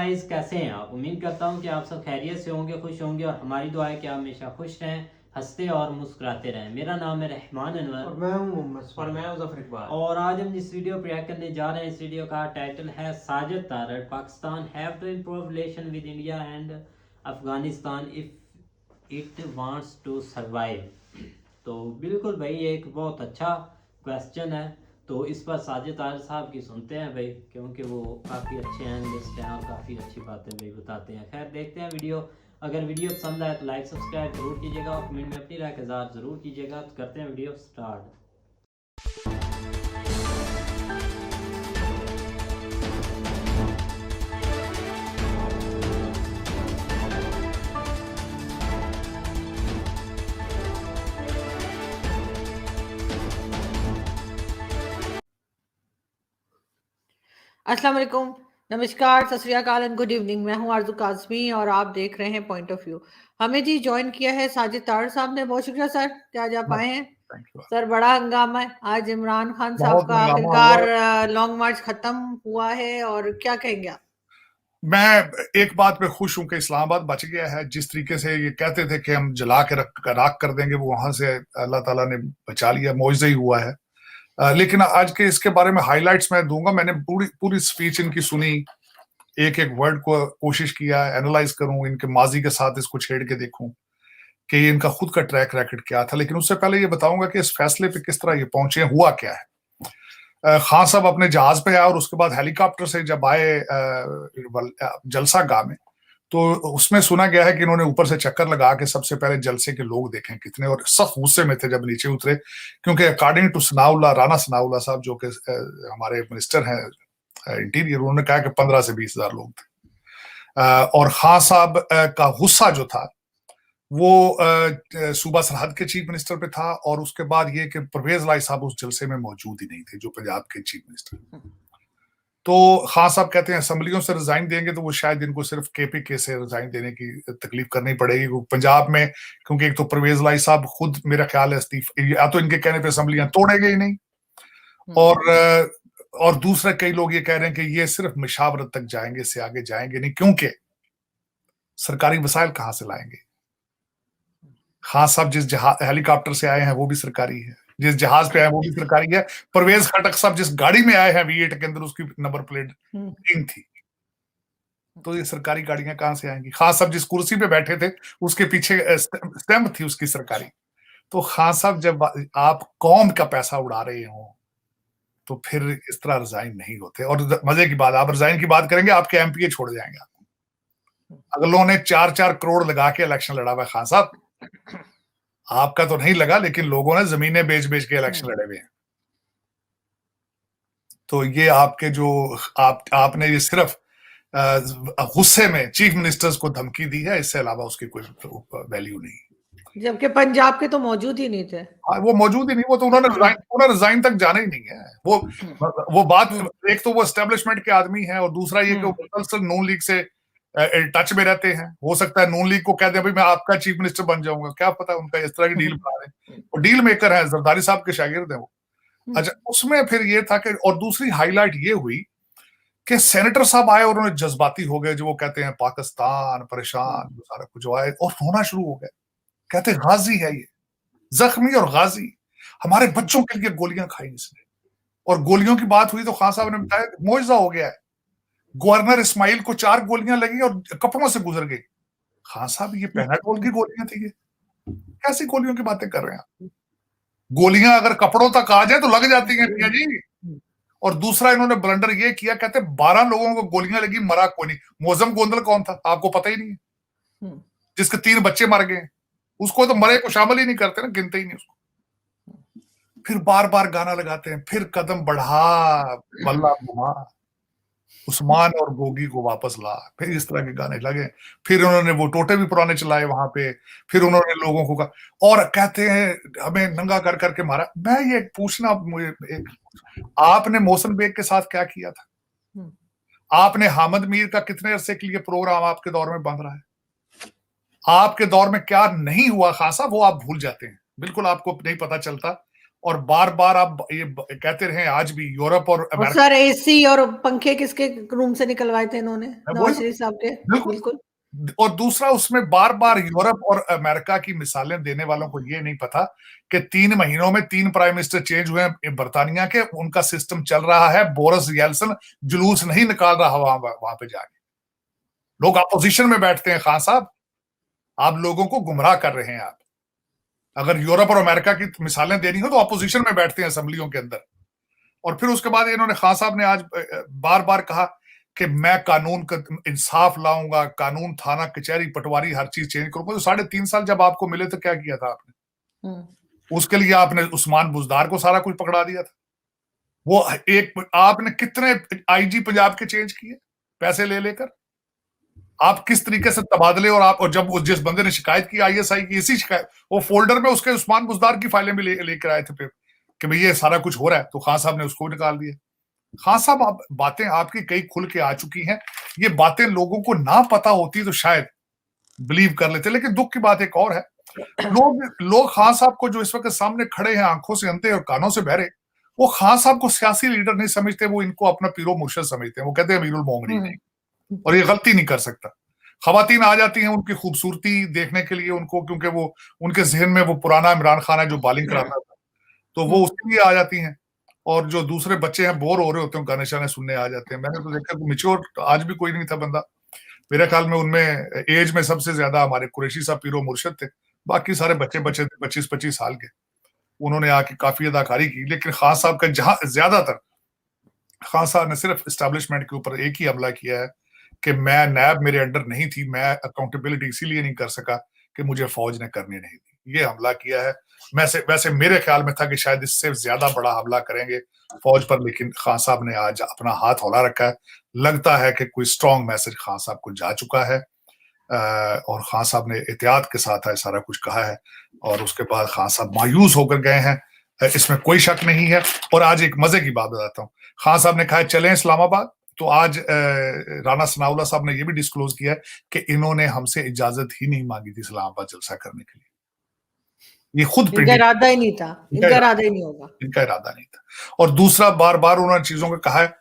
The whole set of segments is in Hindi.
गाइस, कैसे हैं आप? उम्मीद करता हूं कि आप सब खैरियत से होंगे, खुश होंगे और हमारी दुआ है कि आप हमेशा खुश रहें, हंसते और मुस्कुराते रहें। मेरा नाम है रहमान अनवर और मैं हूं मोहम्मद और मैं जफर इकबाल। और आज हम जिस वीडियो पर रिएक्ट करने जा रहे हैं, इस वीडियो का टाइटल है Sajid Tarar Pakistan have to improve relation with India and Afghanistan if it wants to survive. तो बिल्कुल भाई, एक बहुत अच्छा क्वेश्चन है। तो इस पर साजिद तारड़ साहब की सुनते हैं भाई, क्योंकि वो काफ़ी अच्छे एनालिस्ट हैं और काफ़ी अच्छी बातें भाई बताते हैं। खैर, देखते हैं वीडियो। अगर वीडियो पसंद आए तो लाइक सब्सक्राइब जरूर कीजिएगा और कमेंट में अपनी राय का इज़हार ज़रूर कीजिएगा। तो करते हैं वीडियो स्टार्ट। अस्सलाम वालेकुम, नमस्कार, सत श्री अकाल एंड गुड इवनिंग। मैं हूं आरजू काज़मी और आप देख रहे हैं पॉइंट ऑफ व्यू। हमें जी ज्वाइन किया है साजिद तारड़ साहब ने। बहुत शुक्रिया सर कि आज आप आए हैं। सर, बड़ा हंगामा है आज। इमरान खान साहब का आखिरकार लॉन्ग मार्च खत्म हुआ है और क्या कहेंगे आप? मैं एक बात पे खुश हूं कि इस्लामाबाद बच गया है। जिस तरीके से ये कहते थे कि हम जला के राख कर देंगे, वो वहां से अल्लाह ताला ने बचा लिया, मौजज़ा ही हुआ है। लेकिन आज के इसके बारे में हाइलाइट्स मैं दूंगा। मैंने पूरी स्पीच इनकी सुनी, एक एक वर्ड को कोशिश किया एनालाइज करूं, इनके माजी के साथ इसको छेड़ के देखूं कि इनका खुद का ट्रैक रैकेट क्या था। लेकिन उससे पहले ये बताऊंगा कि इस फैसले पे किस तरह ये पहुंचे, हुआ क्या है। खान साहब अपने जहाज पे आए और उसके बाद हेलीकॉप्टर से जब आए जलसा गाह में, तो उसमें सुना गया है कि इन्होंने ऊपर से चक्कर लगा के सबसे पहले जलसे के लोग देखे कितने, और सख्त गुस्से में थे जब नीचे उतरे, क्योंकि अकॉर्डिंग टू सनाउल्लाह, राणा सनाउल्लाह साहब जो कि हमारे मिनिस्टर हैं इंटीरियर, उन्होंने कहा कि 15 से 20 हजार लोग थे। और खान साहब का गुस्सा जो था वो सूबा सरहद के चीफ मिनिस्टर पे था, और उसके बाद ये कि परवेज लाई साहब उस जलसे में मौजूद ही नहीं थे, जो पंजाब के चीफ मिनिस्टर। तो खान साहब कहते हैं असेंबलियों से रिजाइन देंगे तो वो शायद इनको सिर्फ केपीके से रिजाइन देने की तकलीफ करनी पड़ेगी पंजाब में, क्योंकि एक तो परवेज लाई साहब खुद मेरा ख्याल है या तो इनके कहने पे असेंबलियां तोड़ेंगे ही नहीं, और दूसरा कई लोग ये कह रहे हैं कि ये सिर्फ मशावरत तक जाएंगे, इससे आगे जाएंगे नहीं, क्योंकि सरकारी वसाइल कहां से लाएंगे। खान साहब जिस हेलीकॉप्टर से आए हैं वो भी सरकारी है, जिस जहाज पे आए वो भी सरकारी है। परवेज खटक साहब जिस गाड़ी में आए हैं V8 के अंदर, उसकी नंबर प्लेट ग्रीन थी। तो ये सरकारी गाड़ियां कहां से आएंगी। खान साहब जिस कुर्सी पे बैठे थे उसके पीछे स्टैम्प थी उसकी सरकारी। तो खान साहब, जब आप कौम का पैसा उड़ा रहे हो तो फिर इस तरह रिजाइन नहीं होते। और मजे की बात, आप रिजाइन की बात करेंगे आपके एमपीए छोड़ जाएंगे आपको। अगर लोगों ने 4-4 करोड़ लगा के इलेक्शन लड़ा हुआ, खान साहब आपका तो नहीं लगा, लेकिन लोगों ने जमीनें बेच बेच के इलेक्शन लड़े हुए हैं। तो ये आपके जो आपने ये सिर्फ गुस्से में चीफ मिनिस्टर्स को धमकी दी है, इससे अलावा उसकी कोई वैल्यू नहीं, जबकि पंजाब के तो मौजूद ही नहीं थे। वो मौजूद ही नहीं। वो तो उन्होंने रिजाइन तक जाना ही नहीं है। वो बात, एक तो वो एस्टेब्लिशमेंट के आदमी है, और दूसरा ये कि वो मुसलसल नून लीग से टच में रहते हैं। हो सकता है नून लीग को कह दें भाई मैं आपका चीफ मिनिस्टर बन जाऊंगा, क्या पता उनका इस तरह की डील बना रहे। वो डील मेकर है, जरदारी साहब के शागिर्द है वो। अच्छा, उसमें फिर ये था कि, और दूसरी हाईलाइट ये हुई कि सेनेटर साहब आए और उन्होंने जज्बाती हो गए, जो वो कहते हैं पाकिस्तान परेशान, सारा कुछ आए और रोना शुरू हो गए। कहते गाजी है ये, जख्मी और गाजी, हमारे बच्चों के लिए गोलियां खाई इसने। और गोलियों की बात हुई तो खान साहब ने बताया मुआवजा हो गया है, गवर्नर इस्माइल को 4 गोलियां लगी और कपड़ों से गुजर गई। खान साहब, ये पैनाडोल की गोलियां थी, ये कैसी गोलियों की बातें कर रहे हैं आप। गोलियां अगर कपड़ों तक आ जाए तो लग जाती हैं भैया जी। और दूसरा इन्होंने ब्लंडर ये किया, कहते 12 लोगों को गोलियां लगी, मरा कोई नहीं। मोजम गोंदल कौन था आपको पता ही नहीं है, जिसके 3 बच्चे मर गए, उसको तो मरे को शामिल ही नहीं करते ना, गिनते ही नहीं उसको। फिर बार बार गाना लगाते हैं, फिर कदम बढ़ा बल्ला घुमा, उस्मान और गोगी को वापस ला, फिर इस तरह के गाने लगे। फिर उन्होंने वो टोटे भी पुराने चलाए वहां पे। फिर उन्होंने लोगों को कहा, और कहते हैं हमें नंगा कर करके मारा। मैं ये पूछना, मुझे आपने मोहसिन बेग के साथ क्या किया था? आपने हामिद मीर का कितने अरसे के लिए प्रोग्राम आपके दौर में बन रहा है? आपके दौर में क्या नहीं हुआ खान साहब, वो आप भूल जाते हैं, बिल्कुल आपको नहीं पता चलता। और बार बार आप ये कहते रहे आज भी यूरोप और और अमेरिका। सर एसी और पंखे किसके रूम से निकलवाए थे इन्होंने नवाज वही शरीफ साहब के? बिल्कुल। बिल्कुल। और दूसरा उसमें बार बार यूरोप और अमेरिका की मिसालें देने वालों को ये नहीं पता कि 3 महीनों में 3 प्राइम मिनिस्टर चेंज हुए हैं बर्तानिया के, उनका सिस्टम चल रहा है। बोरिस येल्सन जुलूस नहीं निकाल रहा वहां पे जाके। लोग अपोजिशन में बैठते हैं। खान साहब, आप लोगों को गुमराह कर रहे हैं। आप अगर यूरोप और अमेरिका की मिसालें देनी हो तो अपोजिशन में बैठते हैं असेंबलियों के अंदर। और फिर उसके बाद इन्होंने, खान साहब ने आज बार बार कहा कि मैं कानून का इंसाफ लाऊंगा, कानून, थाना, कचहरी, पटवारी, हर चीज चेंज करूंगा। तो 3.5 साल जब आपको मिले तो क्या किया था आपने? उसके लिए आपने उस्मान बुजदार को सारा कुछ पकड़ा दिया था। वो आपने कितने आईजी पंजाब के चेंज किए पैसे ले लेकर? आप किस तरीके से तबादले, और जब जिस बंदे ने शिकायत की आईएसआई की, इसी शिकायत, वो फोल्डर में उसके उस्मान बुजदार की फाइलें भी लेकर आए थे कि भाई ये सारा कुछ हो रहा है, तो खान साहब ने उसको निकाल दिया। खान साहब, आप बातें आपकी कई खुल के आ चुकी हैं। ये बातें लोगों को ना पता होती तो शायद बिलीव कर लेते। लेकिन दुख की बात एक और है, लोग खान साहब को जो इस वक्त सामने खड़े हैं, आंखों से अंधे और कानों से बहरे, वो खान साहब को सियासी लीडर नहीं समझते, वो इनको अपना पीरो मुर्शद समझते हैं। वो कहते हैं अमीरुल मोमिनीन नहीं, और ये गलती नहीं कर सकता। खवातीन आ जाती हैं उनकी खूबसूरती देखने के लिए उनको, क्योंकि वो उनके जहन में वो पुराना इमरान खान है जो बॉलिंग कराता था, तो वो उसके लिए आ जाती हैं। और जो दूसरे बच्चे हैं बोर हो रहे होते हैं, गाने शाने सुनने आ जाते हैं। मैंने तो देखा मिच्योर आज भी कोई नहीं था बंदा। मेरे ख्याल में उनमें एज में सबसे ज्यादा हमारे कुरैशी साहब पीरो मुर्शद थे, बाकी सारे बच्चे थे 25-25 साल के। उन्होंने आके काफी अदाकारी की, लेकिन खान साहब का जहां ज्यादातर, खान साहब ने सिर्फ एस्टेब्लिशमेंट के ऊपर एक ही हमला किया है कि मैं नैब मेरे अंडर नहीं थी, मैं अकाउंटेबिलिटी इसीलिए नहीं कर सका कि मुझे फौज ने करनी नहीं थी। ये हमला किया है। वैसे मेरे ख्याल में था कि शायद इससे ज्यादा बड़ा हमला करेंगे फौज पर, लेकिन खान साहब ने आज अपना हाथ हौला रखा है। लगता है कि कोई स्ट्रॉन्ग मैसेज खान साहब को जा चुका है, और खान साहब ने एहतियात के साथ है सारा कुछ कहा है, और उसके बाद खान साहब मायूस होकर गए हैं, इसमें कोई शक नहीं है। और आज एक मजे की बात बताता हूँ, खान साहब ने कहा चलें इस्लामाबाद, तो आज राणा सनाउल्लाह साहब ने यह भी डिस्क्लोज किया है कि इन्होंने हमसे इजाजत ही नहीं मांगी थी इस्लामाबाद जलसा करने के लिए। ये खुद इनका इरादा ही नहीं था, इनका इरादा ही नहीं होगा, इनका इरादा नहीं था। और दूसरा, बार बार उन्होंने चीजों को कहा है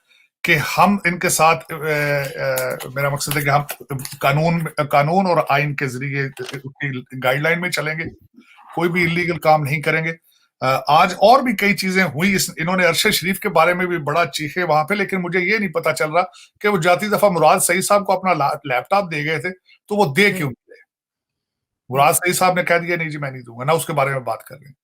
कि हम इनके साथ, मेरा मकसद है कि हम कानून और आइन के जरिए गाइडलाइन में चलेंगे, कोई भी इलीगल काम नहीं करेंगे। आज और भी कई चीजें हुई। इन्होंने अरशद शरीफ के बारे में भी बड़ा चीखे वहां पे, लेकिन मुझे ये नहीं पता चल रहा कि वो जाती दफा मुराद सईद साहब को अपना लैपटॉप दे गए थे, तो वो दे क्यों गए? मुराद सईद साहब ने कह दिया नहीं जी मैं नहीं दूंगा, ना उसके बारे में बात कर रहे हैं।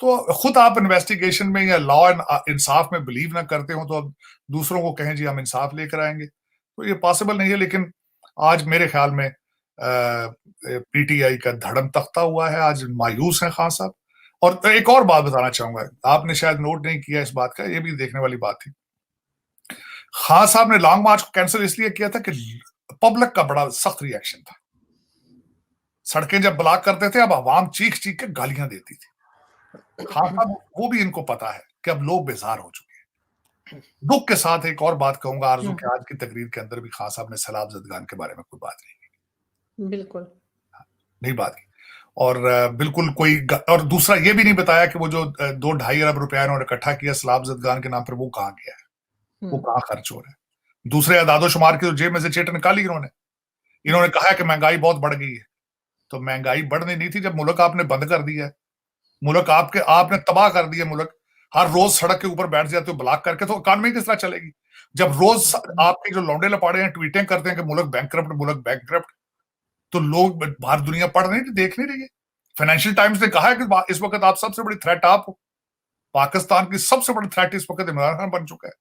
तो खुद आप इन्वेस्टिगेशन में या लॉ एंड इंसाफ में बिलीव ना करते हो, तो अब दूसरों को कहें जी हम इंसाफ लेकर आएंगे, तो ये पॉसिबल नहीं है। लेकिन आज मेरे ख्याल में पीटीआई का धड़म तख्ता हुआ है, आज मायूस है खान साहब। और एक और बात बताना चाहूंगा, आपने शायद नोट नहीं किया इस बात का, ये भी देखने वाली बात थी। खान साहब ने लॉन्ग मार्च को कैंसिल इसलिए किया था कि पब्लिक का बड़ा सख्त रिएक्शन था। सड़कें जब ब्लॉक करते थे, अब आवाम चीख चीख के गालियां देती थी। खान साहब वो भी इनको पता है कि अब लोग बेजार हो चुके हैं। दुख के साथ एक और बात कहूंगा आरजू, के आज की तकरीर के अंदर भी खान साहब ने सैलाब जदगान के बारे में कोई बात नहीं की, बिल्कुल नहीं बात की। और बिल्कुल कोई, और दूसरा ये भी नहीं बताया कि वो जो 2-2.5 अरब रुपया इन्होंने इकट्ठा किया सैलाब जदगान के नाम पर, वो कहाँ गया है, वो कहाँ खर्च हो रहा है। दूसरे अदादो शुमार की जेब में से चेट निकाली इन्होंने कहा है कि महंगाई बहुत बढ़ गई है, तो महंगाई बढ़नी नहीं थी जब मुल्क आपने बंद कर दिया है। मुल्क आपने तबाह कर दिया मुल्क। हर रोज सड़क के ऊपर बैठ जाते हो ब्लॉक करके, तो इकॉनमी किस तरह चलेगी? जब रोज आपके जो लौंडे लपाड़े हैं ट्वीटें करते हैं कि मुल्क बैंकक्रप्ट, तो लोग बाहर दुनिया पढ़ नहीं, देख नहीं रही है। फाइनेंशियल टाइम्स ने कहा है कि इस वक्त आप सबसे बड़ी थ्रेट आप हो, पाकिस्तान की सबसे बड़ी थ्रेट इस वक्त इमरान खान बन चुका है।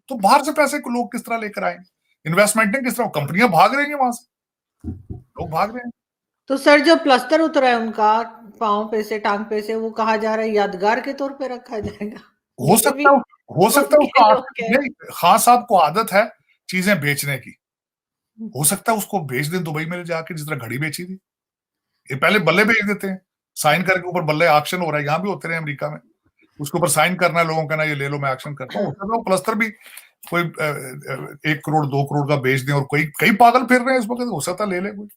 तो बाहर से पैसे को लोग किस तरह लेकर आएंगे? इन्वेस्टमेंट किस तरह, कंपनियां भाग रही हैं वहां से, लोग भाग रहे हैं। तो सर जो प्लास्टर उतरा है उनका पांव पे से, टांग पे से, वो कहा जा रहा है यादगार के तौर पे रखा जाएगा। हो सकता है खान साहब को आदत है चीजें बेचने की, हो सकता है उसको बेच दें दुबई में जाके, जिस तरह घड़ी बेची थी। ये पहले बल्ले बेच देते हैं, साइन करके ऊपर बल्ले, ऑक्शन हो रहा है, यहाँ भी होते रहे अमेरिका में, उसके ऊपर साइन करना है लोगों का, ना ये ले लो मैं ऑक्शन करता हूँ। प्लस्तर भी कोई 1 करोड़ 2 करोड़ का बेच दें, और कई पागल फिर रहे हैं इस वक्त, हो सकता ले ले कोई,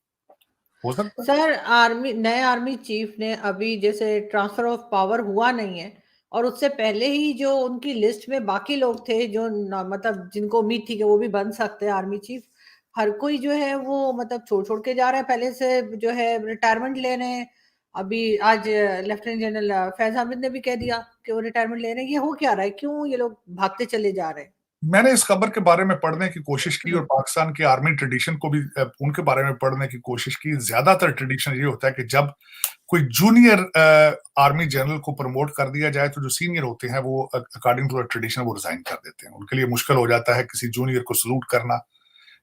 हो सकता है। सर नए आर्मी चीफ ने अभी जैसे ट्रांसफर ऑफ पावर हुआ नहीं है, और उससे पहले ही जो उनकी लिस्ट में बाकी लोग थे जो मतलब जिनको उम्मीद थी कि वो भी बन सकते हैं आर्मी चीफ, हर कोई जो है वो मतलब छोड़ के जा रहा है, पहले से जो है रिटायरमेंट ले रहे हैं। अभी आज लेफ्टिनेंट जनरल फैज हामिद ने भी कह दिया कि वो रिटायरमेंट ले रहे हैं। ये हो क्या रहा है, क्यों ये लोग भागते चले जा रहे हैं? मैंने इस खबर के बारे में पढ़ने की कोशिश की और पाकिस्तान के आर्मी ट्रेडिशन को भी उनके बारे में पढ़ने की कोशिश की। ज्यादातर ट्रेडिशन ये होता है कि जब कोई जूनियर आर्मी जनरल को प्रमोट कर दिया जाए तो जो सीनियर होते हैं वो अकॉर्डिंग टू द ट्रेडिशन वो रिजाइन कर देते हैं। उनके लिए मुश्किल हो जाता है किसी जूनियर को सलूट करना,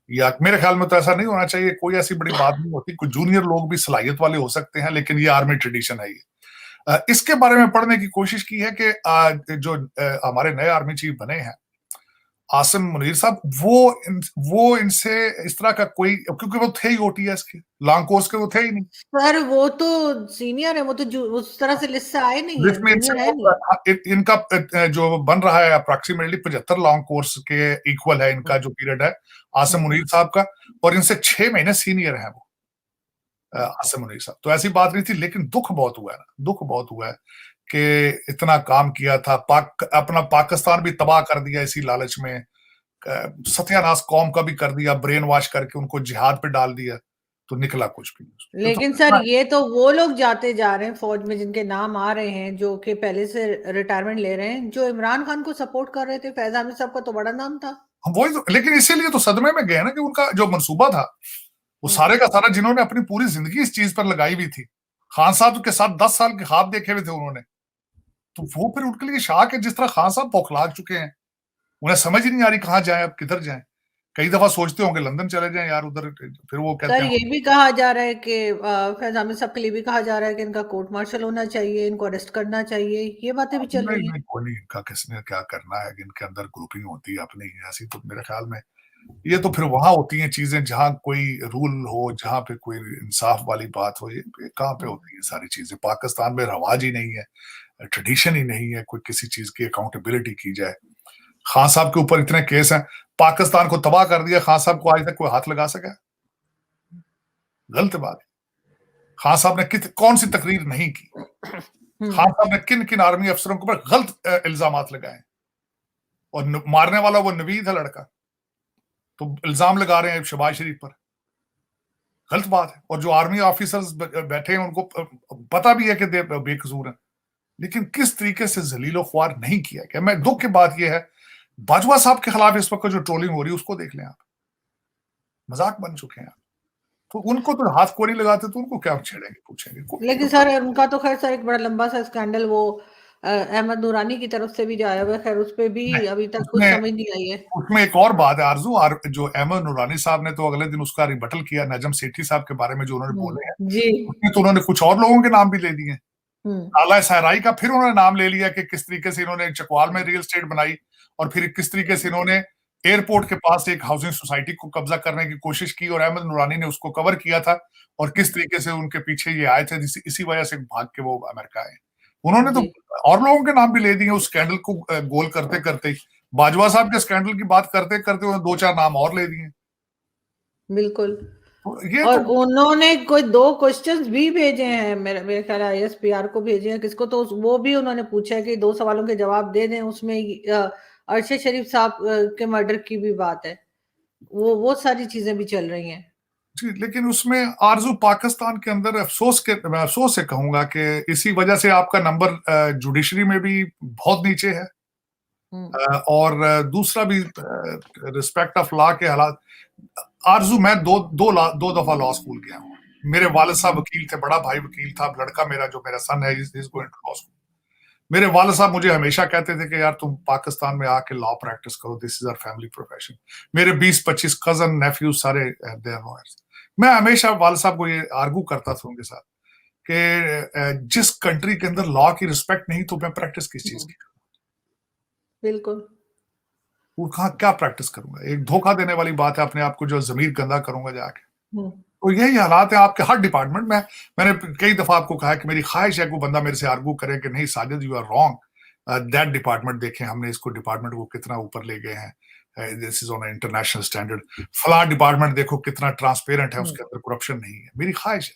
या मेरे ख्याल में तो ऐसा नहीं होना चाहिए, कोई ऐसी बड़ी बात नहीं होती। कोई जूनियर लोग भी सलाहियत वाले हो सकते हैं, लेकिन ये आर्मी ट्रेडिशन है। ये इसके बारे में पढ़ने की कोशिश की है कि जो हमारे नए आर्मी चीफ बने हैं आसिम मुनीर साहब, वो इनसे इस तरह का कोई, क्योंकि वो थे ही ओटीएस के, लॉन्ग कोर्स के वो थे ही नहीं। सर वो तो सीनियर है, वो तो उस तरह से लिस्ट से आए नहीं है, जूनियर है नहीं। इनका जो बन रहा है अप्रोक्सीमेटली 75 लॉन्ग कोर्स के इक्वल है इनका जो पीरियड है आसिम मुनीर साहब का, और इनसे 6 महीने सीनियर है वो आसिम मुनीर साहब। तो ऐसी बात नहीं थी, लेकिन दुख बहुत हुआ है ना, दुख बहुत हुआ है कि इतना काम किया था, अपना पाकिस्तान भी तबाह कर दिया इसी लालच में, सत्यानाश कौम का भी कर दिया, ब्रेन वॉश करके उनको जिहाद पे डाल दिया, तो निकला कुछ भी नहीं। लेकिन सर ये तो वो लोग जाते जा रहे हैं फौज में जिनके नाम आ रहे हैं, जो कि पहले से रिटायरमेंट ले रहे हैं, जो इमरान खान को सपोर्ट कर रहे थे। फैज हामिद साहब का तो बड़ा नाम था। वही तो, लेकिन इसीलिए तो सदमे में गए ना कि उनका जो मंसूबा था वो सारे का सारा, जिन्होंने अपनी पूरी जिंदगी इस चीज पर लगाई हुई थी, खान साहब के साथ 10 साल के ख्वाब देखे हुए थे उन्होंने, तो वो फिर उनके लिए शाक है। जिस तरह खान साहब बौखला चुके हैं, उन्हें समझ ही नहीं आ रही कहाँ जाए, अब किधर जाए। कई दफा सोचते होंगे लंदन चले जाएं यार उधर, फिर वो कहते सर हैं। ये भी कहा जा रहा है कि फैज हामिद साहब के लिए भी कहा जा रहा है कि इनका कोर्ट मार्शल होना चाहिए, इनको अरेस्ट करना चाहिए, ये बातें भी चल रही हैं। नहीं, कोई नहीं, इनका किसने क्या करना है, इनके अंदर ग्रुपिंग होती है अपनी ऐसी, तो मेरे ख्याल में ये तो फिर वहां होती हैं चीजें जहां कोई रूल हो, जहां पे कोई इंसाफ वाली बात हो। ये कहाँ पे होती है सारी चीजें? पाकिस्तान में रवाज ही नहीं है, ट्रेडिशन ही नहीं है कोई किसी चीज की अकाउंटेबिलिटी की जाए। खान साहब के ऊपर इतने केस हैं, पाकिस्तान को तबाह कर दिया, खान साहब को आज तक कोई हाथ लगा सका? गलत बात है। खान साहब ने कौन सी तकरीर नहीं की? खान साहब ने किन किन आर्मी अफसरों के ऊपर गलत इल्जाम लगाए, और मारने वाला वो नवीद है लड़का, तो इल्जाम लगा रहे हैं शहबाज शरीफ पर। गलत बात है। और जो आर्मी ऑफिसर्स बैठे हैं उनको पता भी है कि बेकसूर हैं, लेकिन किस तरीके से जलीलो ख्वार नहीं किया गया। मैं दुख की बात यह है, बाजवा साहब के खिलाफ इस वक्त जो ट्रोलिंग हो रही है उसको देख लें आप, मजाक बन चुके हैं आप। तो उनको तो हाथ कोड़ी लगाते, तो उनको क्या छेड़ेंगे पूछेंगे? लेकिन सर उनका तो खैर सर एक बड़ा लंबा सा स्कैंडल वो अहमद नूरानी की तरफ से भी जाया हुआ है, खैर उस पे भी अभी तक कुछ समझ नहीं आई है। उसमें एक और बात है आरजू, जो अहमद नूरानी साहब ने तो अगले दिन उसका रिबटल किया नजम सेठी साहब के बारे में जो उन्होंने बोले हैं, जी उसमें तो उन्होंने कुछ और लोगों के नाम भी ले दिए। आला सहराई का फिर उन्होंने नाम ले लिया कि किस तरीके से इन्होंने चकवाल में रियल एस्टेट बनाई, और फिर किस तरीके से इन्होंने एयरपोर्ट के पास एक हाउसिंग सोसाइटी को कब्जा करने की कोशिश की, और अहमद नूरानी ने उसको कवर किया था, और किस तरीके से उनके पीछे ये आए थे, इसी वजह से भाग के वो अमेरिका आए। उन्होंने तो और लोगों के नाम भी ले दिए उस स्कैंडल को गोल करते करते ही। बाजवा साहब के स्कैंडल की बात करते करते उन्होंने 2-4 नाम और ले दिए। बिल्कुल। ये और तो उन्होंने कोई 2 क्वेश्चंस भी भेजे हैं, मेरे ख्याल आईएसपीआर को भेजे हैं, किसको तो वो भी उन्होंने पूछा है कि 2 सवालों के जवाब दे दें। उसमें अरशद शरीफ साहब के मर्डर की भी बात है, वो सारी चीजें भी चल रही हैं। जी, लेकिन उसमें आरजू पाकिस्तान के अंदर मैं अफसोस से कहूंगा कि इसी वजह से आपका नंबर जुडिशरी में भी बहुत नीचे है, और दूसरा भी रिस्पेक्ट ऑफ लॉ के हालात। आरजू मैं दो दफा लॉ स्कूल गया हूँ। मेरे वालिद साहब वकील थे, बड़ा भाई वकील था, लड़का मेरा जो मेरा सन है is going to law school. मेरे वालिद साहब मुझे हमेशा कहते थे कि यार तुम पाकिस्तान में आके लॉ प्रैक्टिस करो, this is our family profession. मेरे 20-25 कजन नेफ्यूज सारे दे आर लॉयर्स। मैं हमेशा वालिद साहब को ये आर्गू करता था उनके साथ कि जिस कंट्री के अंदर लॉ की रिस्पेक्ट नहीं तो मैं प्रैक्टिस किस चीज की? बिल्कुल। वो कहाँ क्या प्रैक्टिस करूंगा? एक धोखा देने वाली बात है अपने आप को, जो जमीर गंदा करूंगा जाके। तो यही हालात है आपके हर डिपार्टमेंट में। मैंने कई दफा आपको कहा कि मेरी ख्वाहिश है कोई बंदा मेरे से आर्गू करे कि नहीं Sajid you are wrong, that department देखें हमने इसको डिपार्टमेंट को कितना ऊपर ले गए हैं, this is on international standard. फला डिपार्टमेंट देखो कितना ट्रांसपेरेंट है, उसके अंदर करप्शन नहीं है। मेरी ख्वाहिश है,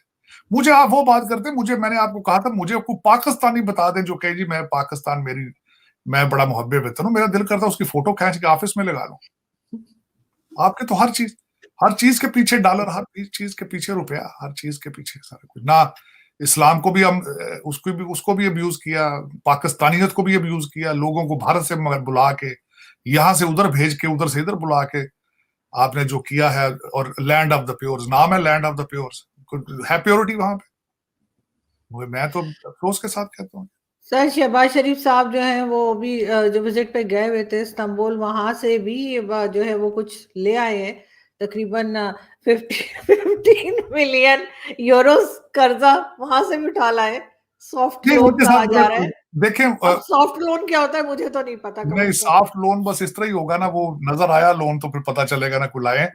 मुझे आप वो बात करते हैं, मुझे मैंने आपको कहा था मुझे आपको पाकिस्तानी बता दें जो कहे जी मैं पाकिस्तान मैं बड़ा मुहब्बे वतन हूं, मेरा दिल करता है उसकी फोटो खींच के ऑफिस में लगा लूं। आपके तो हर चीज के पीछे डॉलर, हर चीज के पीछे रुपया, हर चीज के पीछे सारा कुछ। ना इस्लाम को भी हम उसको भी अब्यूज किया, पाकिस्तानियत को भी अब्यूज किया, लोगों को भारत से बुला के यहां से उधर भेज के उधर से इधर बुला के आपने जो किया है। और लैंड ऑफ द प्योर्स नाम है, लैंड ऑफ द प्योर्स है प्योरिटी वहां पे। मैं तो अफसोस के साथ कहता हूँ। सर शहबाज शरीफ साहब जो हैं वो भी जो विजिट पे गए हुए थे इस्तांबुल, वहां से भी जो है वो कुछ ले आए हैं, तकरीबन 15 मिलियन यूरोस कर्जा वहां से भी उठा लाए। सॉफ्ट नहीं लोन उनके कहा साथ जा रहा है। देखें अब सॉफ्ट लोन क्या होता है मुझे तो नहीं पता नहीं, कमल सर। सॉफ्ट लोन बस इस तरह ही होगा ना, वो नजर आया लोन तो फिर पता चलेगा ना कुलाए।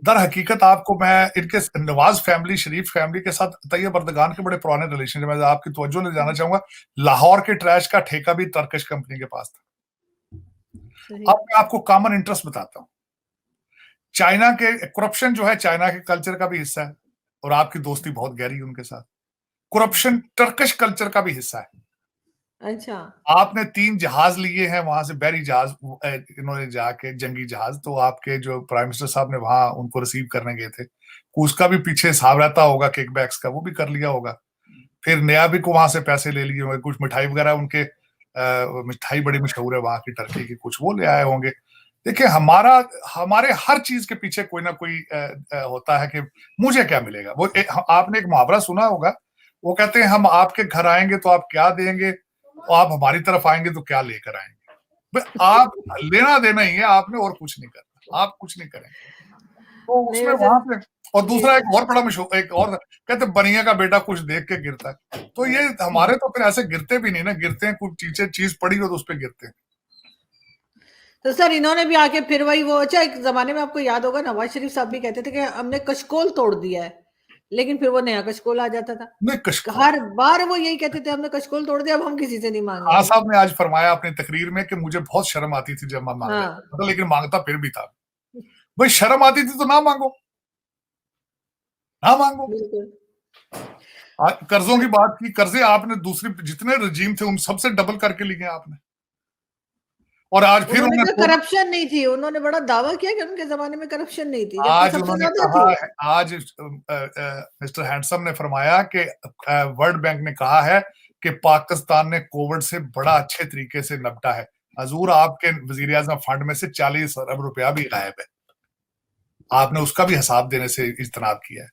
दर हकीकत आपको मैं इनके नवाज फैमिली, शरीफ फैमिली के साथ तैयब अर्दगान के बड़े पुराने रिलेशन है। मैं आपकी तवज्जो ले जाना चाहूंगा, लाहौर के ट्रैश का ठेका भी टर्किश कंपनी के पास था। अब मैं आपको कॉमन इंटरेस्ट बताता हूँ। चाइना के करप्शन जो है चाइना के कल्चर का भी हिस्सा है, और आपकी दोस्ती बहुत गहरी है उनके साथ। करप्शन टर्किश कल्चर का भी हिस्सा है। अच्छा, आपने 3 जहाज लिए हैं वहां से, बैरी जहाज इन्होंने जाके, जंगी जहाज, तो आपके जो प्राइम मिनिस्टर साहब ने वहां उनको रिसीव करने गए थे, उसका भी पीछे हिसाब रहता होगा, किकबैक्स का, वो भी कर लिया होगा। फिर नया भी को वहां से पैसे ले लिए होंगे, कुछ मिठाई वगैरह उनके, मिठाई बड़ी मशहूर है वहां की टर्की की, कुछ वो ले आए होंगे। देखिए हमारे हर चीज के पीछे कोई ना कोई होता है कि मुझे क्या मिलेगा। आपने एक मुहावरा सुना होगा, वो कहते हैं हम आपके घर आएंगे तो आप क्या देंगे, और आप हमारी तरफ आएंगे तो क्या लेकर आएंगे। आप लेना देना ही है आपने, और कुछ नहीं करना, आप कुछ नहीं करेंगे। तो उसमें वहां पे, और दूसरा एक और बड़ा मशहूर, एक और कहते बनिया का बेटा कुछ देख के गिरता है, तो ये हमारे तो फिर ऐसे गिरते भी नहीं ना, गिरते हैं कुछ चीज पड़ी हो तो उस पर गिरते हैं। तो सर इन्होंने भी आके फिर वही वो, अच्छा एक जमाने में आपको याद होगा नवाज शरीफ साहब भी कहते थे कि हमने कशकोल तोड़ दिया है, लेकिन फिर वो नया कशकोल आ जाता था। नहीं, हर बार वो यही कहते थे हमने कशकोल तोड़ दिया, अब हम किसी से नहीं खान मांगेंगे। साहब ने आज फरमाया अपनी तकरीर में कि मुझे बहुत शर्म आती थी जब मैं मांग रहा हाँ, था, लेकिन मांगता फिर भी था। भाई शर्म आती थी तो ना मांगो, ना मांगो। बिल्कुल। कर्जों की बात की, कर्जे आपने दूसरी जितने रजीम थे उन सबसे डबल करके लिए आपने, और आज फिर उन्होंने उन्हें कहा करप्शन नहीं थी, उन्होंने बड़ा दावा किया कि उनके जमाने में करप्शन नहीं थी, जबकि आज सबसे उन्होंने ज्यादा कहा थी। है, आज मिस्टर हैंडसम ने फरमाया कि वर्ल्ड बैंक ने कहा है कि पाकिस्तान ने कोविड से बड़ा अच्छे तरीके से निपटा है। हजूर आपके वजीर आजम फंड में से 40 अरब रुपया भी गायब है, आपने उसका भी हिसाब देने से इज्तनाब किया है।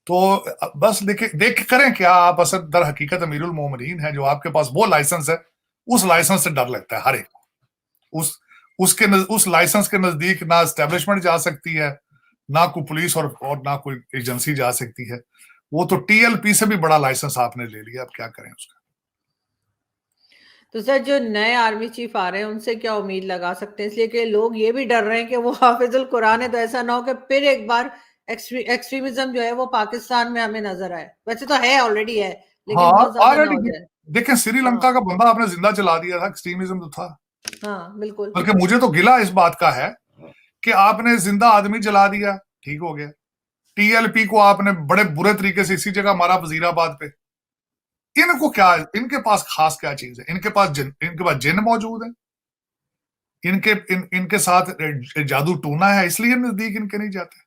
तो बस देख करें क्या आप। असल दर हकीकत अमीरुल मोमिनीन है, जो आपके पास वो लाइसेंस है, उस लाइसेंस से डर लगता है हर एक को। उस लाइसेंस के नजदीक ना एस्टेब्लिशमेंट जा सकती है, ना कोई पुलिस और ना कोई एजेंसी जा सकती है। वो तो टीएलपी से भी बड़ा लाइसेंस आपने ले लिया, अब क्या करें उसका। तो सर जो नए आर्मी चीफ आ रहे हैं उनसे क्या उम्मीद लगा सकते हैं, इसलिए कि लोग ये भी डर रहे हैं कि वो हाफिजुल कुरान है, तो ऐसा ना हो कि फिर एक बार एक्सट्रीमिज्म जो है वो पाकिस्तान में हमें नजर आए। वैसे तो है, ऑलरेडी है, लेकिन हाँ बहुत ज्यादा ना हो ऑलरेडी जाए। देखें, श्रीलंका का बंदा आपने जिंदा जला दिया था, एक्सट्रीमिज्म तो था। हाँ बिल्कुल। बल्कि मुझे तो गिला इस बात का है कि आपने जिंदा आदमी जला दिया, ठीक हो गया। टीएलपी को आपने बड़े बुरे तरीके से इसी जगह मारा, वजीराबाद पे। इनको क्या, इनके पास खास क्या चीज है? इनके पास जिन मौजूद है, इनके साथ जादू टूना है, इसलिए नजदीक इनके नहीं जाते।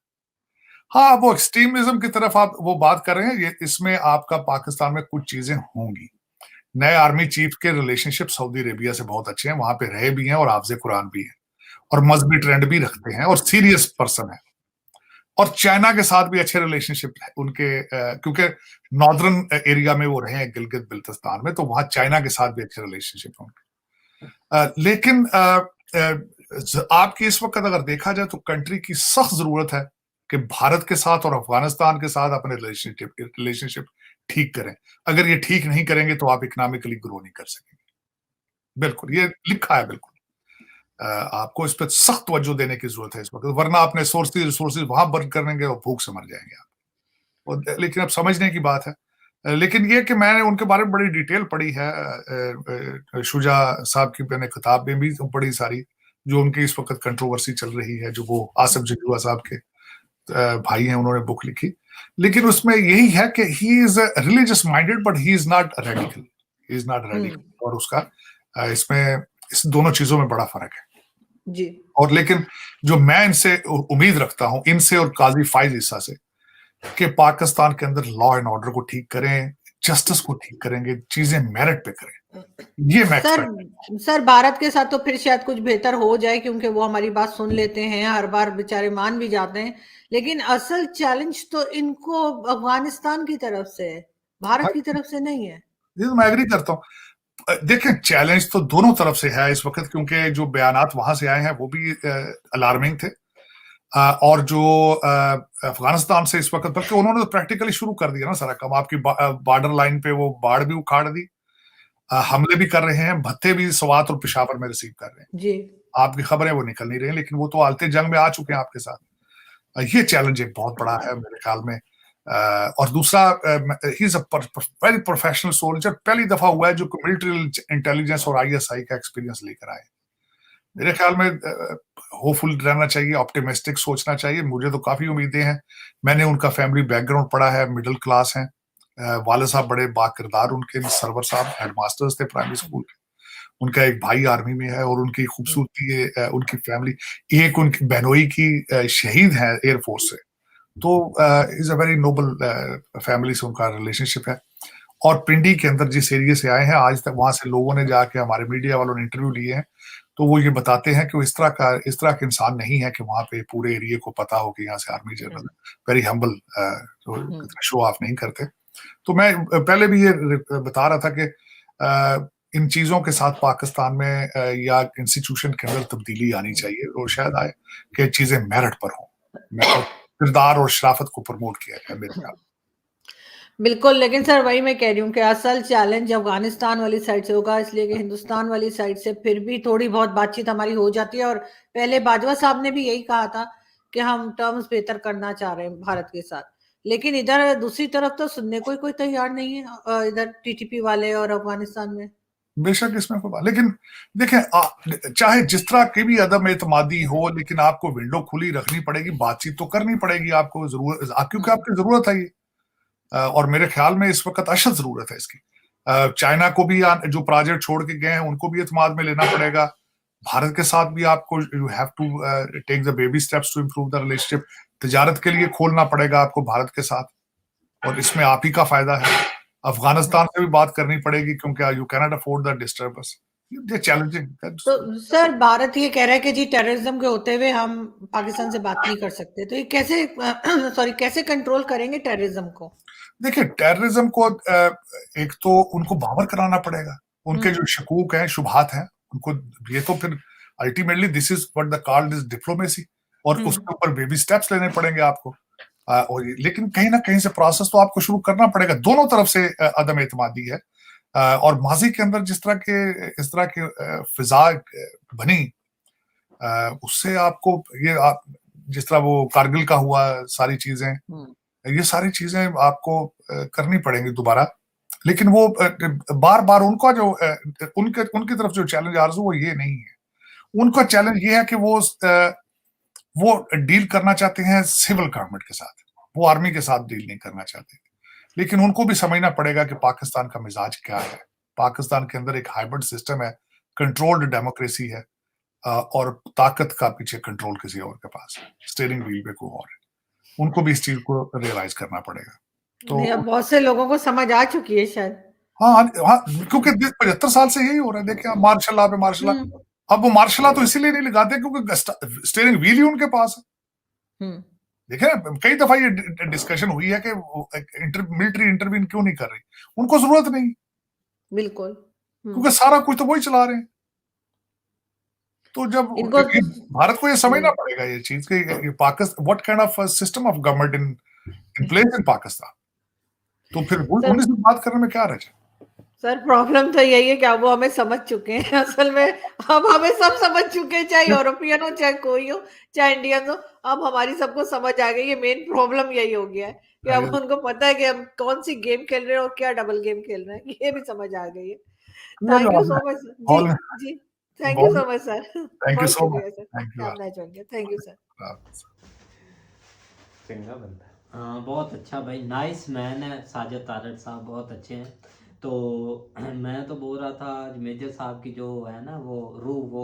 हाँ, वो एक्सट्रीमिज्म की तरफ आप वो बात कर रहे हैं, ये इसमें आपका पाकिस्तान में कुछ चीजें होंगी। नए आर्मी चीफ के रिलेशनशिप सऊदी अरेबिया से बहुत अच्छे हैं, वहां पे रहे भी हैं और हाफिज कुरान भी है, और मजहबी ट्रेंड भी रखते हैं, और सीरियस पर्सन है। और चाइना के साथ भी अच्छे रिलेशनशिप है उनके, क्योंकि नॉर्दर्न एरिया में वो रहे हैं, गिलगित बिल्तिस्तान में, तो वहां चाइना के साथ भी अच्छे रिलेशनशिप है उनके। लेकिन आपकी इस वक्त अगर देखा जाए तो कंट्री की सख्त जरूरत है कि भारत के साथ और अफगानिस्तान के साथ अपने रिलेशनशिप ठीक करें। अगर ये ठीक नहीं करेंगे तो आप इकोनॉमिकली ग्रो नहीं कर सकेंगे। बिल्कुल, ये लिखा है बिल्कुल। आपको इस पर सख्त तवज्जो देने की जरूरत है इस वक्त, वरना अपने रिसोर्सेज वहां बर्न करेंगे और भूख से मर जाएंगे आप। लेकिन अब समझने की बात है। लेकिन ये कि मैंने उनके बारे में बड़ी डिटेल पढ़ी है, शुजा साहब की मैंने किताब में भी पढ़ी सारी, जो उनकी इस वक्त कंट्रोवर्सी चल रही है, जो वो आसिफ जजुआ साहब के भाई हैं, उन्होंने बुक लिखी। लेकिन उसमें यही है कि he is religious minded but he is not radical, he is not radical. और उसका इसमें इस दोनों चीजों में बड़ा फर्क है जी। और लेकिन जो मैं इनसे उम्मीद रखता हूं, इनसे और काजी फाइज ईसा से, कि पाकिस्तान के अंदर लॉ एंड ऑर्डर को ठीक करें, जस्टिस को ठीक करेंगे, चीजें मेरिट पे करें, ये मैं सर भारत के साथ तो फिर शायद कुछ बेहतर हो जाए, क्योंकि वो हमारी बात सुन लेते हैं, हर बार बेचारे मान भी जाते हैं। लेकिन असल चैलेंज तो इनको अफगानिस्तान की तरफ से है, भारत की तरफ से नहीं है। ये तो मैं एग्री करता हूँ। देखें, चैलेंज तो दोनों तरफ से है इस वक्त, क्योंकि जो बयानात वहां से आए हैं वो भी अलार्मिंग थे। और जो अफगानिस्तान से इस वक्त, बल्कि उन्होंने तो प्रैक्टिकली शुरू कर दिया ना सारा काम। आपकी बॉर्डर लाइन पे वो बाढ़ भी उखाड़ दी, हमले भी कर रहे हैं, भत्ते भी स्वात और पेशावर में रिसीव कर रहे हैं जी। आपकी खबरें वो निकल नहीं रही, लेकिन वो तो आलते जंग में आ चुके हैं आपके साथ। ये चैलेंज एक बहुत बड़ा है मेरे ख्याल में। और दूसरा, he is a very professional soldier. पहली दफा हुआ है जो मिलिट्री इंटेलिजेंस और आईएसआई का एक्सपीरियंस लेकर आए। मेरे ख्याल में होपफुल रहना चाहिए, ऑप्टिमिस्टिक सोचना चाहिए। मुझे तो काफी उम्मीदें हैं। मैंने उनका फैमिली बैकग्राउंड पढ़ा है, मिडिल क्लास हैं। वाले साहब बड़े बाकिरदार, उनके सरवर साहब हेडमास्टर्स थे प्राइमरी स्कूल के। उनका एक भाई आर्मी में है और उनकी खूबसूरती है, उनकी फैमिली, एक उनकी बहनोई की शहीद है एयरफोर्स से। तो is a very noble family से उनका रिलेशनशिप है। और पिंडी के अंदर जिस एरिया से आए हैं, आज तक वहां से लोगों ने जाके, हमारे मीडिया वालों ने इंटरव्यू लिए हैं, तो वो ये बताते हैं कि वो इस तरह का इंसान नहीं है कि वहां पे पूरे एरिया को पता हो कि यहाँ से आर्मी जनरल है। वेरी हम्बल, शो ऑफ नहीं करते। तो मैं पहले भी ये बता रहा था कि इन चीजों के साथ पाकिस्तान में या इंस्टीट्यूशन के अंदर तब्दीली आनी चाहिए, और शायद आए कि चीजें मेरिट पर हों, किरदार और शराफत को प्रमोट किया जाए मेरे ख्याल। बिल्कुल, लेकिन सर वही मैं कह रही हूँ कि असल चैलेंज अफगानिस्तान वाली साइड से होगा, इसलिए कि हिंदुस्तान वाली साइड से फिर भी थोड़ी बहुत बातचीत हमारी हो जाती है। और पहले बाजवा साहब ने भी यही कहा था कि हम टर्म्स बेहतर करना चाह रहे हैं भारत के साथ, लेकिन इधर दूसरी तरफ तो सुनने को कोई तैयार नहीं है, इधर टीटीपी वाले और अफगानिस्तान में। बेशक इसमें कोई बात, लेकिन देखें, चाहे जिस तरह की भी अदम एतमादी हो, लेकिन आपको विंडो खुली रखनी पड़ेगी, बातचीत तो करनी पड़ेगी आपको, जरूरत, क्योंकि आपकी जरूरत है ये। और मेरे ख्याल में इस वक्त अशद जरूरत है इसकी। चाइना को भी जो प्रोजेक्ट छोड़ के गए हैं उनको भी एतमाद में लेना पड़ेगा। भारत के साथ भी आपको you have to take the baby steps to improve the relationship. तिजारत के लिए खोलना पड़ेगा आपको भारत के साथ, और इसमें आप ही का फायदा है। अफगानिस्तान से भी बात करनी पड़ेगी, क्योंकि you can not afford the disturbance, ये चैलेंजिंग। तो सर भारत ये कह रहा है कि जी टेररिज्म के होते हुए हम पाकिस्तान से बात नहीं कर सकते, तो ये कैसे सॉरी कैसे कंट्रोल करेंगे टेररिज्म को? देखिए, टेररिज्म को एक तो उनको बावर कराना पड़ेगा, उनके जो शकूक हैं, शुबहात हैं, उनको, ये तो फिर ultimately this is what the called is diplomacy, और उसके ऊपर बेबी स्टेप्स लेने पड़ेंगे आपको। और लेकिन कहीं ना कहीं से प्रोसेस तो आपको शुरू करना पड़ेगा। दोनों तरफ से अदम एतमादी है, और माजी के अंदर इस तरह के फिजा बनी, उससे आपको ये जिस तरह वो कारगिल का हुआ, सारी चीजें, ये सारी चीजें आपको करनी पड़ेंगी दोबारा। लेकिन वो बार बार उनका जो उनकी तरफ जो चैलेंज आरजू, वो ये नहीं है। उनका चैलेंज ये है कि वो डील करना चाहते हैं सिविल गवर्नमेंट के साथ, वो आर्मी के साथ डील नहीं करना चाहते। लेकिन उनको भी समझना पड़ेगा कि पाकिस्तान का मिजाज क्या है। पाकिस्तान के अंदर एक हाइब्रिड सिस्टम है, कंट्रोल्ड डेमोक्रेसी है, और ताकत का पीछे कंट्रोल किसी और के पास है, स्टीयरिंग व्हील पे कोई और है। उनको भी इस चीज को रियलाइज करना पड़ेगा। तो बहुत से लोगों को समझ आ चुकी है शायद। हाँ हाँ, क्योंकि 75 साल से यही हो रहा है। देखिए, मार्शल लॉ पे मार्शल लॉ, अब वो मार्शल लॉ तो इसीलिए नहीं लगाते क्योंकि स्टीयरिंग व्हील ही उनके पास है। देखिए, कई दफा ये डिस्कशन हुई है कि मिलिट्री इंटरवीन क्यों नहीं कर रही, उनको जरूरत नहीं, बिल्कुल, क्योंकि सारा कुछ तो वही चला रहे हैं। तो जब भारत को ये समझना पड़ेगा ये चीज कि Pakistan, what kind of system of government in place in Pakistan, तो फिर उन्हीं से बात करने में क्या रह जाए। सर प्रॉब्लम तो यही है कि अब वो हमें समझ चुके हैं, असल में अब हमें सब समझ चुके हैं, चाहे यूरोपियन हो, चाहे कोई हो, चाहे इंडियन हो, अब हमारी सबको समझ आ गई। ये मेन प्रॉब्लम यही हो गया है कि अब उनको पता है कि हम कौन सी गेम खेल रहे हैं और क्या डबल गेम खेल रहे हैं, ये भी समझ आ गई है। Thank you so much ji, thank you so much sir, thank you so much, thank you sir. Thank you sir. Thank you sir. हाँ बहुत अच्छा भाई, नाइस मैन है साजिद तारड़ साहब, बहुत अच्छे हैं। तो मैं तो बोल रहा था आज मेजर साहब की जो है ना वो रूह,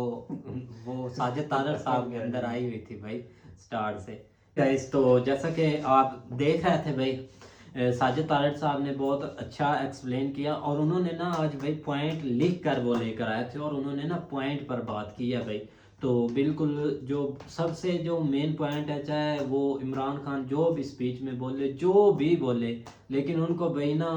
वो साजिद तारड़ साहब के अंदर आई हुई थी भाई, स्टार से। गाइस तो जैसा कि आप देख रहे थे भाई, साजिद तारड़ साहब ने बहुत अच्छा एक्सप्लेन किया, और उन्होंने ना आज भाई पॉइंट लिख कर वो लेकर आए थे, और उन्होंने ना पॉइंट पर बात की है भाई। तो बिल्कुल जो सबसे जो मेन पॉइंट है, चाहे वो इमरान खान जो भी स्पीच में बोले, जो भी बोले, लेकिन उनको भाई ना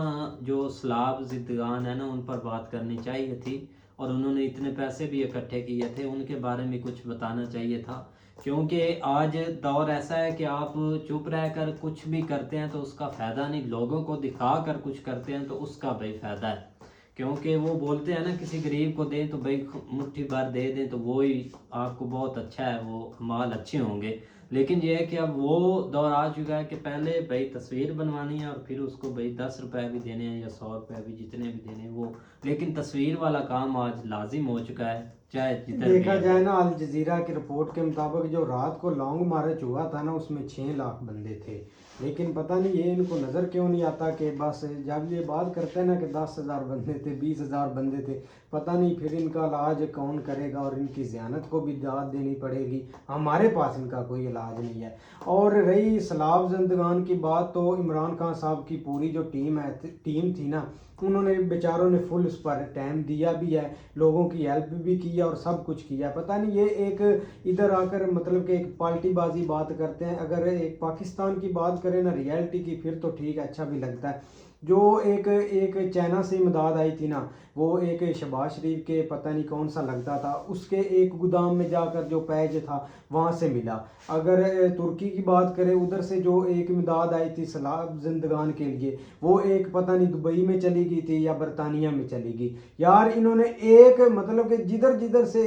जो सलाब जिद्दगान है ना उन पर बात करनी चाहिए थी, और उन्होंने इतने पैसे भी इकट्ठे किए थे, उनके बारे में कुछ बताना चाहिए था। क्योंकि आज दौर ऐसा है कि आप चुप रहकर कुछ भी करते हैं तो उसका फ़ायदा नहीं, लोगों को दिखा कर कुछ करते हैं तो उसका भाई फ़ायदा है। क्योंकि वो बोलते हैं ना किसी गरीब को दें तो भाई मुट्ठी भर दे दें तो वो ही आपको बहुत अच्छा है, वो माल अच्छे होंगे। लेकिन ये है कि अब वो दौर आ चुका है कि पहले भाई तस्वीर बनवानी है और फिर उसको भाई 10 रुपए भी देने हैं या 100 रुपए भी, जितने भी देने हैं वो, लेकिन तस्वीर वाला काम आज लाजिम हो चुका है चाहे जिधर भी देखा है। जाए ना, अल जजीरा की रिपोर्ट के मुताबिक जो रात को लॉन्ग मार्च हुआ था ना, उसमें 6 लाख बंदे थे। लेकिन पता नहीं ये इनको नज़र क्यों नहीं आता कि बस जब ये बात करते हैं ना कि 10,000 बंदे थे, 20,000 बंदे थे, पता नहीं फिर इनका इलाज कौन करेगा, और इनकी ज़ियानत को भी दाद देनी पड़ेगी। हमारे पास इनका कोई इलाज नहीं है। और रही सलाब जिंदगान की बात, तो इमरान खान साहब की पूरी जो टीम थी ना, उन्होंने बेचारों ने फुल उस पर टाइम दिया भी है, लोगों की हेल्प भी की है और सब कुछ किया। पता नहीं ये एक इधर आकर मतलब कि एक पार्टीबाजी बात करते हैं। अगर एक पाकिस्तान की बात करें ना, रियलिटी की, फिर तो ठीक है, अच्छा भी लगता है। जो एक एक चाइना से इमदाद आई थी ना, वो एक शहबाज शरीफ के पता नहीं कौन सा लगता था, उसके एक गोदाम में जाकर जो पैज था वहाँ से मिला। अगर तुर्की की बात करें, उधर से जो एक इमदाद आई थी सलाब जिंदगान के लिए, वो एक पता नहीं दुबई में चली गई थी या बरतानिया में चली गई। यार इन्होंने एक मतलब कि जिधर जिधर से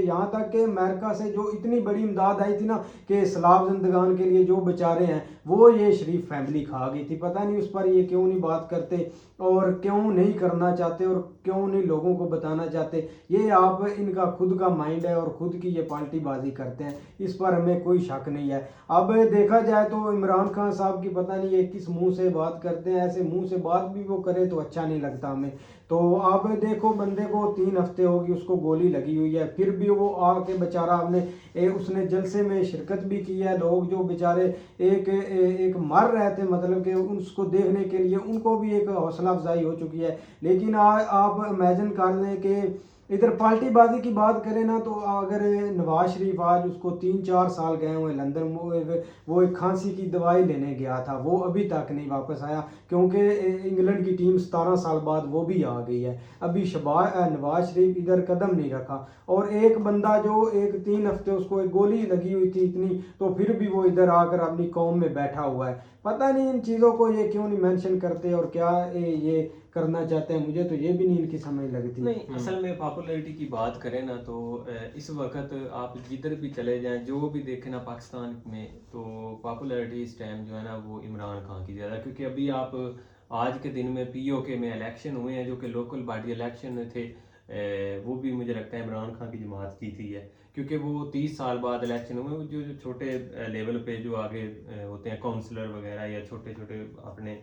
यहाँ तक कि अमेरिका से जो इतनी बड़ी इमदाद आई थी ना कि सलाब जिंदगान के लिए जो बेचारे हैं, वो ये शरीफ फैमिली खा गई थी। पता नहीं उस पर ये क्यों नहीं बात करते, और क्यों नहीं करना चाहते, और क्यों नहीं लोगों को बताना चाहते। ये आप इनका खुद का माइंड है और खुद की ये पार्टीबाजी करते हैं, इस पर हमें कोई शक नहीं है। अब देखा जाए तो इमरान खान साहब की पता नहीं ये किस मुंह से बात करते हैं, ऐसे मुंह से बात भी वो करे तो अच्छा नहीं लगता हमें। तो अब देखो, बंदे को 3 हफ्ते होगी उसको गोली लगी हुई है, फिर भी वो आके बेचारा उसने जलसे में शिरकत भी की है। लोग जो बेचारे एक मर रहे थे, मतलब कि उसको देखने के लिए, उनको भी एक हौसला अफजाई हो चुकी है। लेकिन आप इमेजिन कर लें कि इधर पार्टीबाजी की बात करें ना, तो अगर नवाज शरीफ आज उसको 3-4 साल गए हुए लंदन, वो एक खांसी की दवाई लेने गया था, वो अभी तक नहीं वापस आया, क्योंकि इंग्लैंड की टीम 17 साल बाद वो भी आ गई है। अभी नवाज शरीफ इधर कदम नहीं रखा, और एक बंदा जो एक 3 हफ्ते उसको एक गोली लगी हुई थी इतनी, तो फिर भी वो इधर आकर अपनी कौम में बैठा हुआ है। पता नहीं इन चीज़ों को ये क्यों नहीं मेंशन करते, और क्या ये करना चाहते हैं, मुझे तो ये भी नहीं इनकी समझ लगती। नहीं, असल में पॉपुलैरिटी की बात करें ना, तो इस वक्त आप जिधर भी चले जाएं, जो भी देखें ना पाकिस्तान में, तो पॉपुलैरिटी इस टाइम जो है ना वो इमरान खान की ज़्यादा। क्योंकि अभी आप आज के दिन में पीओके में इलेक्शन हुए हैं, जो कि लोकल बॉडी इलेक्शन थे, वो भी मुझे लगता है इमरान खान की जमात जीती है। क्योंकि वो 30 साल बाद इलेक्शन हुए, जो जो छोटे लेवल पे जो आगे होते हैं काउंसलर वगैरह, या छोटे छोटे अपने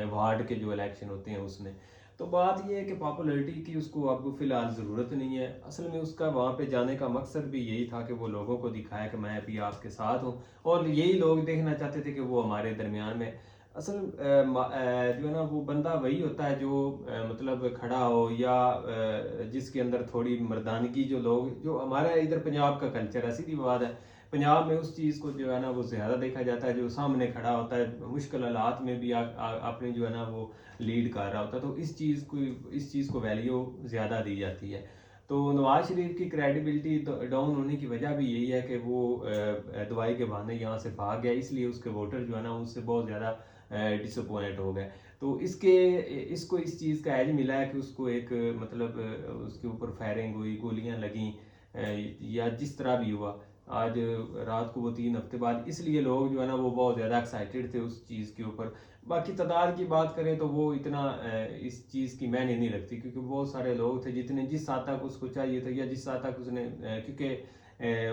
वार्ड के जो इलेक्शन होते हैं उसमें। तो बात ये है कि पॉपुलैरिटी की उसको अब फ़िलहाल ज़रूरत नहीं है। असल में उसका वहाँ पे जाने का मकसद भी यही था कि वो लोगों को दिखाए कि मैं अभी आपके साथ हूँ, और यही लोग देखना चाहते थे कि वो हमारे दरमियान में। असल जो है ना वो बंदा वही होता है जो मतलब खड़ा हो, या जिसके अंदर थोड़ी मर्दानगी, जो लोग, जो हमारा इधर पंजाब का कल्चर है, सीधी बात है, पंजाब में उस चीज़ को जो है ना वो ज़्यादा देखा जाता है, जो सामने खड़ा होता है, मुश्किल हालात में भी अपने जो है ना वो लीड कर रहा होता है, तो इस चीज़ को वैल्यू ज़्यादा दी जाती है। तो नवाज शरीफ की क्रेडिबिलिटी डाउन होने की वजह भी यही है कि वो दवाई के बहाने यहाँ से भाग गया, इसलिए उसके वोटर जो है ना उससे बहुत ज़्यादा डिसअपॉइंट हो गए। तो इसको इस चीज़ का एज मिला है कि उसको एक मतलब उसके ऊपर फायरिंग हुई, गोलियां लगीं, या जिस तरह भी हुआ आज रात को वो 3 हफ्ते बाद, इसलिए लोग जो है ना वो बहुत ज़्यादा एक्साइटेड थे उस चीज़ के ऊपर। बाकी तादाद की बात करें तो वो इतना इस चीज़ की मैंने नहीं रखती, क्योंकि बहुत सारे लोग थे जितने जिस हद तक उसको चाहिए था, या जिस हद तक उसने क्योंकि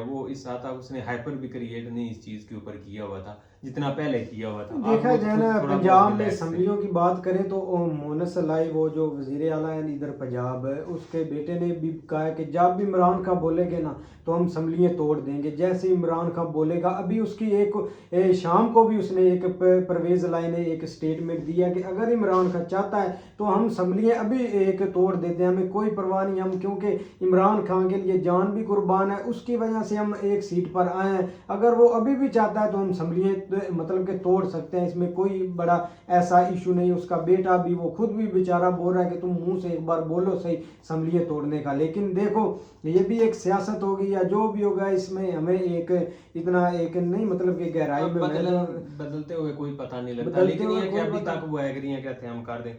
वो इस हद तक उसने हाइपर भी क्रिएट नहीं इस चीज़ के ऊपर किया हुआ था जितना पहले किया हुआ था। देखा अब वो जाए ना, थोड़ा बहुत पंजाब में relax है। असम्बलियों की बात करें तो मोनस लाई वो जो वजीर आला है इधर पंजाब है, उसके बेटे ने भी कहा है कि जब भी इमरान खान बोलेगे ना तो हम असम्बलियाँ तोड़ देंगे। जैसे इमरान खान बोलेगा, अभी उसकी शाम को भी उसने एक परवेज़ लाई ने एक स्टेटमेंट दिया कि अगर इमरान खान चाहता है तो हम असम्बलियाँ अभी एक तोड़ देते हैं, हमें कोई परवाह नहीं, हम क्योंकि इमरान खान के लिए जान भी कुर्बान है, उसकी वजह से हम एक सीट पर आए हैं। अगर वो अभी भी चाहता है तो हम असम्बलियाँ मतलब कि तोड़ सकते हैं, इसमें कोई बड़ा ऐसा इशू नहीं। उसका बेटा भी, वो खुद भी बेचारा बोल रहा है कि तुम मुंह से एक बार बोलो सही असम्बलियाँ तोड़ने का। लेकिन देखो ये भी एक सियासत होगी या जो भी होगा, इसमें हमें एक इतना एक नहीं मतलब कि गहराई में बदलते हुए कोई पता नहीं लगता, बदलते लेकिन हुए ये कि कोई अभी पता- तक वो एग्री हैं कहते हैं हम कर दें।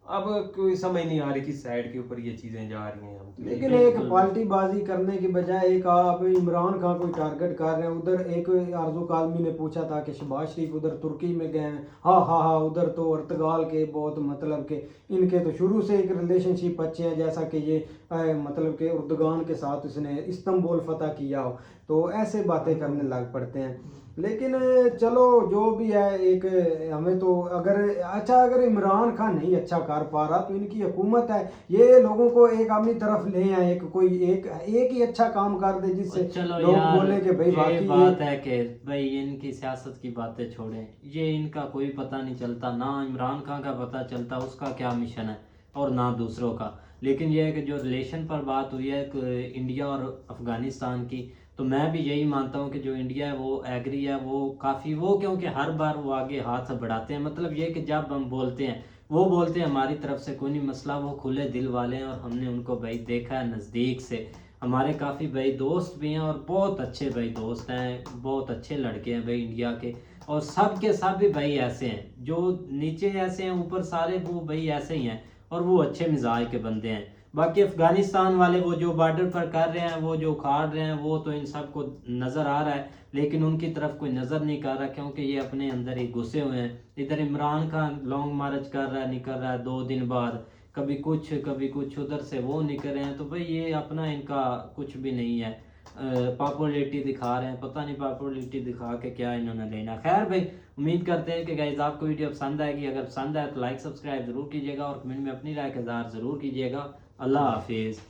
अब कोई समझ नहीं आ रही किस साइड के ऊपर ये चीजें जा रही हैं। हम लेकिन एक पार्टी बाजी करने की बजाय एक आप इमरान खान को टारगेट कर रहे हैं। उधर एक आरजू कालमी ने पूछा था कि शहबाज शरीफ उधर तुर्की में गए हैं, हाँ हाँ हाँ, उधर तो अर्तगाल के बहुत मतलब कि इनके तो शुरू से एक रिलेशनशिप अच्छे हैं, जैसा कि ये मतलब कि उर्दगान के साथ उसने इस्तांबुल फतह किया हो, तो ऐसे बातें करने लग पड़ते हैं। लेकिन चलो जो भी है, एक हमें तो अगर इमरान खान नहीं अच्छा कर पा रहा तो इनकी हुकूमत है, ये लोगों को एक अपनी तरफ ले आए, एक ही अच्छा काम कर दे जिससे चलो लोग यार, बोले कि भाई ये बाकी बात है कि भाई इनकी सियासत की बातें छोड़ें, ये इनका कोई पता नहीं चलता, ना इमरान खान का पता चलता उसका क्या मिशन है और ना दूसरों का। लेकिन ये है कि जो रिलेशन पर बात हुई है इंडिया और अफगानिस्तान की, तो मैं भी यही मानता हूँ कि जो इंडिया है वो एग्री है, वो काफ़ी वो क्योंकि हर बार वो आगे हाथ बढ़ाते हैं। मतलब ये कि जब हम बोलते हैं वो बोलते हैं हमारी तरफ से कोई नहीं मसला, वो खुले दिल वाले हैं और हमने उनको भाई देखा है नज़दीक से। हमारे काफ़ी भाई दोस्त भी हैं और बहुत अच्छे भाई दोस्त हैं, बहुत अच्छे लड़के हैं भाई इंडिया के, और सब के सब भी भाई ऐसे हैं, जो नीचे ऐसे हैं ऊपर सारे वो भाई ऐसे ही हैं और वो अच्छे मिजाज के बंदे हैं। बाकी अफगानिस्तान वाले वो जो बॉर्डर पर कर रहे हैं, वो जो उखाड़ रहे हैं, वो तो इन सबको नज़र आ रहा है, लेकिन उनकी तरफ कोई नज़र नहीं कर रहा क्योंकि ये अपने अंदर ही घुसे हुए हैं। इधर इमरान खान लॉन्ग मार्च कर रहा है, निकल रहा है 2 दिन बाद, कभी कुछ उधर से वो निकल रहे हैं, तो भाई ये अपना इनका कुछ भी नहीं है। पॉपुलैरिटी दिखा रहे हैं, पता नहीं पॉपुलैरिटी दिखा के क्या इन्होंने लेना। खैर भाई, उम्मीद करते हैं कि गाइस आपको वीडियो पसंद आएगी। अगर पसंद आए तो लाइक सब्सक्राइब जरूर कीजिएगा और कमेंट में अपनी राय का इज़हार ज़रूर कीजिएगा। अल्लाह हाफिज़।